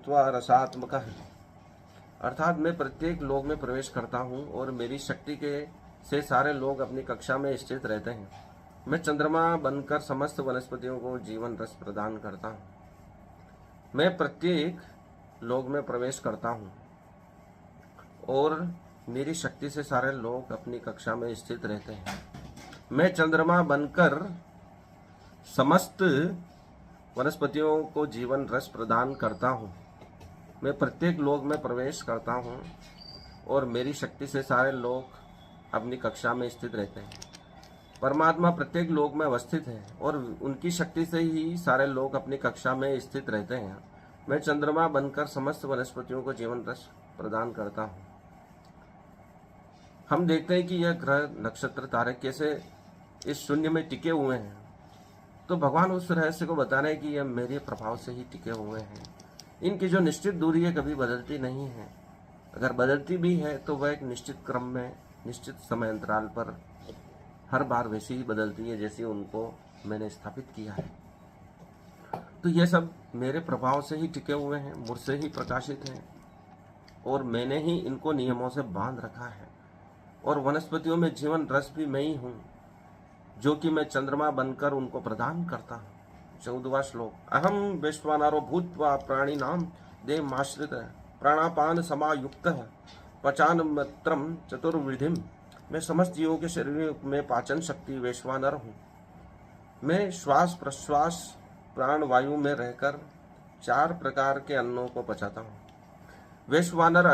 भूत्वा रसात्मकः, अर्थात मैं प्रत्येक लोक में प्रवेश करता हूँ और मेरी शक्ति के से सारे लोग अपनी कक्षा में स्थित रहते हैं। मैं चंद्रमा बनकर समस्त वनस्पतियों को जीवन रस प्रदान करता हूँ। मैं प्रत्येक लोक में प्रवेश करता हूँ और मेरी शक्ति से सारे लोग अपनी कक्षा में स्थित रहते हैं। मैं चंद्रमा बनकर समस्त वनस्पतियों को जीवन रस प्रदान करता हूँ। मैं प्रत्येक लोक में प्रवेश करता हूँ और मेरी शक्ति से सारे लोग अपनी कक्षा में स्थित रहते हैं। परमात्मा प्रत्येक लोक में अवस्थित है और उनकी शक्ति से ही सारे लोग अपनी कक्षा में स्थित रहते हैं। मैं चंद्रमा बनकर समस्त वनस्पतियों को जीवन रस प्रदान करता हूँ। हम देखते हैं कि यह ग्रह नक्षत्र तारे कैसे इस शून्य में टिके हुए हैं, तो भगवान उस रहस्य को बता रहे हैं कि यह मेरे प्रभाव से ही टिके हुए हैं। इनकी जो निश्चित दूरी है कभी बदलती नहीं है, अगर बदलती भी है तो वह एक निश्चित क्रम में निश्चित समय अंतराल पर हर बार वैसी ही बदलती है जैसे उनको मैंने स्थापित किया है। तो ये सब मेरे प्रभाव से ही टिके हुए हैं, मुझसे ही प्रकाशित हैं और मैंने ही इनको नियमों से बांध रखा है। और वनस्पतियों में जीवन रस भी मैं ही हूँ, जो कि मैं चंद्रमा बनकर उनको प्रदान करता हूँ। 14वां श्लोक। अहम वैश्वानरो भूत्वा प्राणिनाम देहमाश्रित प्राणापान समायुक्त पचान मत्रम चतुर्विधिम। मैं समस्त जीवों के शरीर में पाचन शक्ति वैश्वानर हूँ। मैं श्वास प्रश्वास प्राण वायु में रहकर 4 प्रकार के अन्नों को पचाता हूँ। वैश्वानर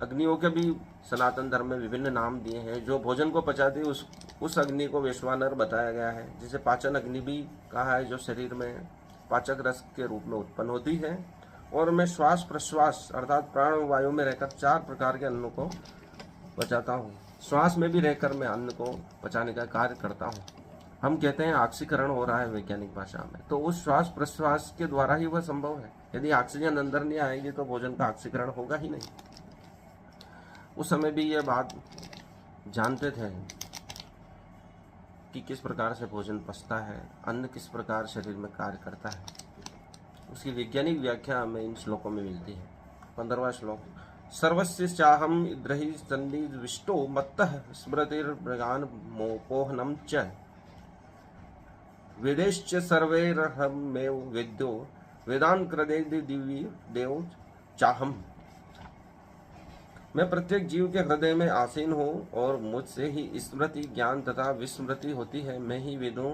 अग्नियों के भी सनातन धर्म में विभिन्न नाम दिए हैं। जो भोजन को पचाती उस अग्नि को वैश्वानर बताया गया है, जिसे पाचन अग्नि भी कहा है, जो शरीर में पाचक रस के रूप में उत्पन्न होती है। और मैं श्वास प्रश्वास अर्थात प्राण वायु में रहकर 4 प्रकार के अन्नों को पचाता हूँ। श्वास में भी रहकर मैं अन्न को पचाने का कार्य करता हूँ। हम कहते हैं ऑक्सीकरण हो रहा है वैज्ञानिक भाषा में, तो उस श्वास प्रश्वास के द्वारा ही वह संभव है। यदि ऑक्सीजन अंदर नहीं आएगी तो भोजन का ऑक्सीकरण होगा ही नहीं। उस समय भी यह बात जानते थे कि किस प्रकार से भोजन पचता है, अन्न किस प्रकार शरीर में कार्य करता है। उसकी वैज्ञानिक व्याख्या हमें इन श्लोकों में मिलती है। 15वां श्लोक। सर्वस्य चाहम इद्रहि सन्निविष्टो मत्तः स्मृतिर्मृगान् मोपोहनं च वेदैश्च सर्वैरहमेव वेद्यो वेदान् कृतेति दिव्य देव चाहम। मैं प्रत्येक जीव के हृदय में आसीन हूँ और मुझसे ही स्मृति ज्ञान तथा विस्मृति होती है। मैं ही वेदों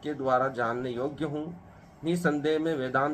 के द्वारा जानने योग्य हूँ। निसंदेह में वेदांत